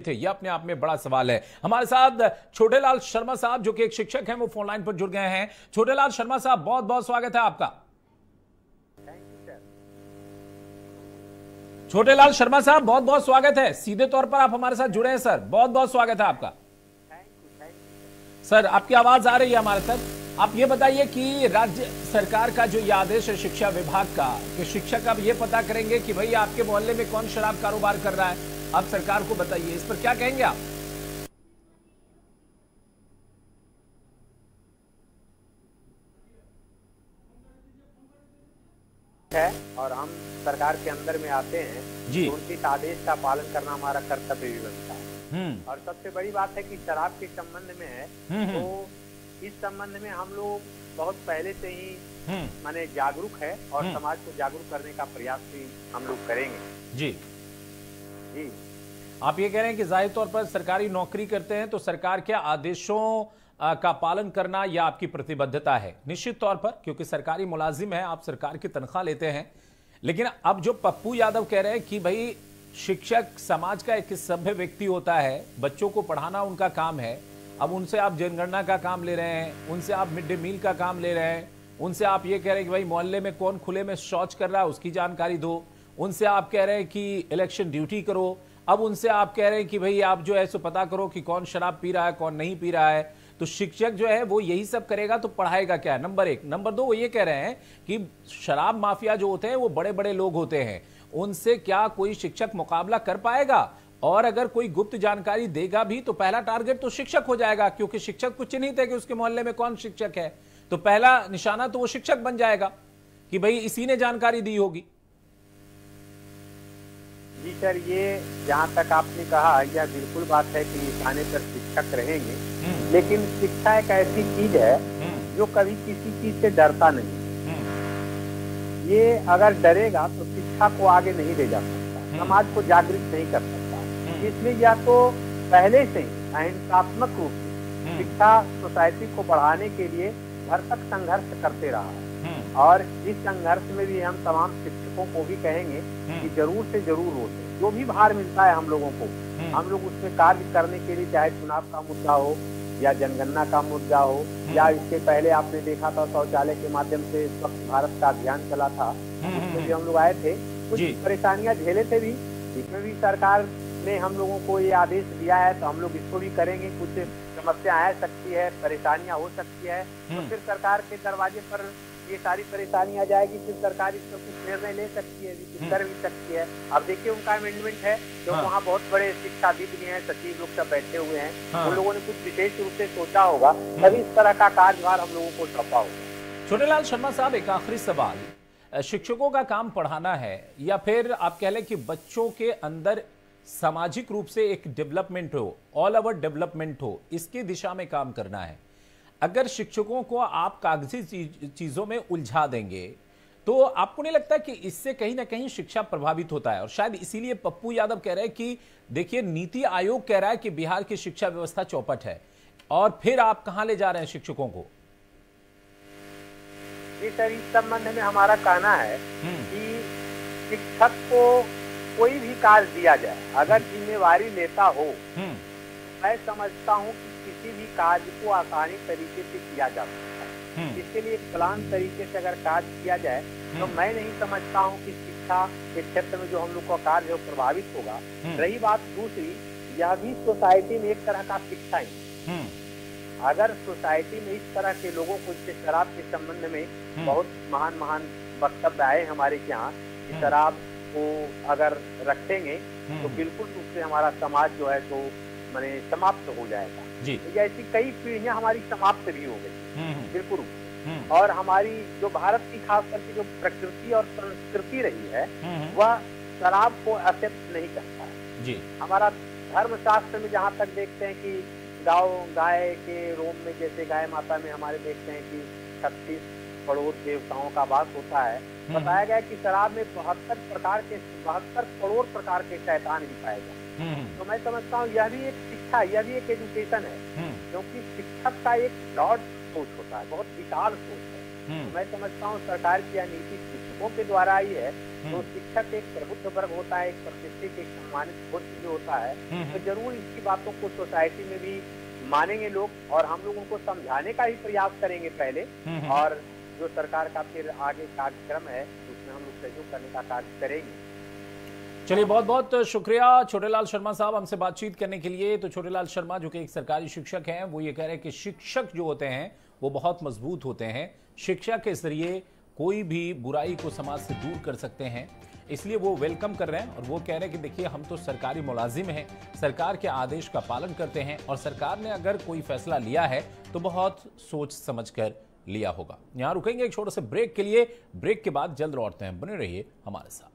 थे, यह अपने आप में बड़ा सवाल है। हमारे साथ छोटेलाल शर्मा साहब जो कि एक शिक्षक हैं, वो फोन लाइन पर जुड़ गए हैं। छोटेलाल शर्मा साहब, बहुत बहुत स्वागत है आपका। छोटेलाल शर्मा साहब, बहुत बहुत स्वागत है, सीधे तौर पर आप हमारे साथ जुड़े हैं सर, बहुत बहुत स्वागत है आपका। सर, आपकी आवाज आ रही है हमारे तक। आप ये बताइए कि राज्य सरकार का जो ये आदेश है शिक्षा विभाग का, कि शिक्षक अब ये पता करेंगे कि भाई आपके मोहल्ले में कौन शराब कारोबार कर रहा है, आप सरकार को बताइए, इस पर क्या कहेंगे आप? है और हम सरकार के अंदर में आते हैं जी। तो उनके इस आदेश का पालन करना हमारा कर्तव्य भी बनता है। और सबसे बड़ी बात है कि शराब के संबंध में है, तो इस संबंध में हम लोग बहुत पहले से ही माने जागरूक है और समाज को जागरूक करने का प्रयास भी हम लोग करेंगे। जी जी, आप ये कह रहे हैं कि जाहिर तौर पर सरकारी नौकरी करते हैं तो सरकार के आदेशों का पालन करना यह आपकी प्रतिबद्धता है निश्चित तौर पर, क्योंकि सरकारी मुलाजिम है, आप सरकार की तनख्वाह लेते हैं। लेकिन अब जो पप्पू यादव कह रहे हैं कि भाई शिक्षक समाज का एक सभ्य व्यक्ति होता है, बच्चों को पढ़ाना उनका काम है, अब उनसे आप जनगणना का काम ले रहे हैं, उनसे आप मिड डे मील का काम ले रहे हैं, उनसे आप ये कह रहे हैं कि भाई मोहल्ले में कौन खुले में शौच कर रहा है उसकी जानकारी दो, उनसे आप कह रहे हैं कि इलेक्शन ड्यूटी करो, अब उनसे आप कह रहे हैं कि भाई आप जो है सो पता करो कि कौन शराब पी रहा है कौन नहीं पी रहा है। तो शिक्षक जो है वो यही सब करेगा तो पढ़ाएगा क्या? नंबर एक। नंबर दो, वो ये कह रहे हैं कि शराब माफिया जो होते हैं वो बड़े बड़े लोग होते हैं, उनसे क्या कोई शिक्षक मुकाबला कर पाएगा? और अगर कोई गुप्त जानकारी देगा भी तो पहला टारगेट तो शिक्षक हो जाएगा, क्योंकि शिक्षक को चिन्हित है कि उसके मोहल्ले में कौन शिक्षक है, तो पहला निशाना तो वो शिक्षक बन जाएगा कि भाई इसी ने जानकारी दी होगी। जी सर, ये जहाँ तक आपने कहा यह बिल्कुल बात है कि निशाने पर शिक्षक रहेंगे, लेकिन शिक्षा एक ऐसी चीज है जो कभी किसी चीज से डरता नहीं। ये अगर डरेगा तो शिक्षा को आगे नहीं ले जा सकता, समाज को जागृत नहीं कर सकता। इसलिए या तो पहले से ही अहिंसात्मक रूप से शिक्षा सोसाइटी को बढ़ाने के लिए भरसक संघर्ष करते रहा है, और इस संघर्ष में भी हम तमाम शिक्षकों को भी कहेंगे कि जरूर से जरूर होते जो भी भार मिलता है हम लोगों को, हम लोग उसमें कार्य करने के लिए, चाहे चुनाव का मुद्दा हो या जनगणना का मुद्दा हो, या इसके पहले आपने देखा था शौचालय के माध्यम से स्वच्छ भारत का अभियान चला था, उसमें भी हम लोग आए थे, कुछ परेशानियां झेले थे भी, इसमें भी सरकार ने हम लोगों को ये आदेश दिया है तो हम लोग इसको भी करेंगे। कुछ समस्या आ सकती है, परेशानियां हो सकती है, तो फिर सरकार के दरवाजे पर ये सारी परेशानी आ जाएगी, फिर सरकार इस पर कुछ निर्णय ले सकती है, कर भी सकती है। अब देखिए उनका अमेंडमेंट है, तो वहाँ बहुत बड़े शिक्षाविद भी हैं, सचिव लोग सब बैठे हुए हैं, उन लोगों ने कुछ विशेष रूप से सोचा होगा, तभी इस तरह का कार्यभार हम लोगों को सौंपा होगा। छोटेलाल शर्मा साहब, एक आखिरी सवाल, शिक्षकों का काम पढ़ाना है या फिर आप कह लें कि बच्चों के अंदर सामाजिक रूप से एक डेवलपमेंट हो, ऑल ओवर डेवलपमेंट हो, इसकी दिशा में काम करना है। अगर शिक्षकों को आप कागजी चीजों में उलझा देंगे तो आपको नहीं लगता कि इससे कहीं ना कहीं शिक्षा प्रभावित होता है? और शायद इसीलिए पप्पू यादव कह रहे हैं कि देखिए नीति आयोग कह रहा है कि बिहार की शिक्षा व्यवस्था चौपट है, और फिर आप कहां ले जा रहे हैं शिक्षकों को? जी सर, इस संबंध में हमारा कहना है कि शिक्षक को कोई भी कार्य दिया जाए, अगर जिम्मेवारी लेता हो, मैं समझता हूँ कि किसी भी कार्य को आसानी तरीके से किया जा सकता है। इसके लिए प्लान तरीके से अगर कार्य किया जाए तो मैं नहीं समझता हूँ कि शिक्षा के क्षेत्र में जो हम लोग का कार्य है प्रभावित होगा। रही बात दूसरी, यह भी सोसाइटी में एक तरह का शिक्षा ही, अगर सोसाइटी में इस तरह के लोगों को, जैसे शराब के संबंध में बहुत महान महान वक्तव्य आए हमारे यहाँ, शराब को अगर रखेंगे तो बिल्कुल रूप से हमारा समाज जो है तो माने समाप्त हो जाएगा। तो ऐसी कई पीढ़ियां हमारी समाप्त भी हो गई बिल्कुल। और हमारी जो भारत की खास करके जो प्रकृति और संस्कृति रही है वह शराब को एक्सेप्ट नहीं करता है। हमारा धर्मशास्त्र में जहाँ तक देखते हैं कि गाय के रोम में, जैसे गाय माता में हमारे देखते हैं कि 36 करोड़ देवताओं का वास होता है, बताया गया कि शराब में 72 करोड़ प्रकार के शैतान भी पाए जाए। तो मैं समझता हूँ यह भी एक शिक्षा, यह भी एक एजुकेशन है, क्योंकि शिक्षक का एक ब्रॉड सोच होता है, बहुत विशाल सोच है। तो मैं समझता हूँ सरकार की यह नीति शिक्षकों शिक्षकों के द्वारा ही है। तो शिक्षक एक प्रबुद्ध वर्ग होता है, एक प्रतिष्ठित, एक सम्मानित वर्ग जो होता है, तो जरूर इसकी बातों को सोसाइटी में भी मानेंगे लोग, और हम लोग उनको समझाने का ही प्रयास करेंगे पहले, और जो सरकार का फिर आगे कार्यक्रम है उसमें हम लोग सहयोग करने का कार्य करेंगे। चलिए, बहुत बहुत शुक्रिया छोटेलाल शर्मा साहब हमसे बातचीत करने के लिए। तो छोटेलाल शर्मा जो कि एक सरकारी शिक्षक हैं, वो ये कह रहे हैं कि शिक्षक जो होते हैं वो बहुत मजबूत होते हैं, शिक्षा के जरिए कोई भी बुराई को समाज से दूर कर सकते हैं, इसलिए वो वेलकम कर रहे हैं। और वो कह रहे हैं कि देखिए, हम तो सरकारी मुलाजिम हैं, सरकार के आदेश का पालन करते हैं, और सरकार ने अगर कोई फैसला लिया है तो बहुत सोच समझ कर लिया होगा। यहां रुकेंगे एक छोटे से ब्रेक के लिए, ब्रेक के बाद जल्द लौटते हैं, बने रहिए हमारे साथ।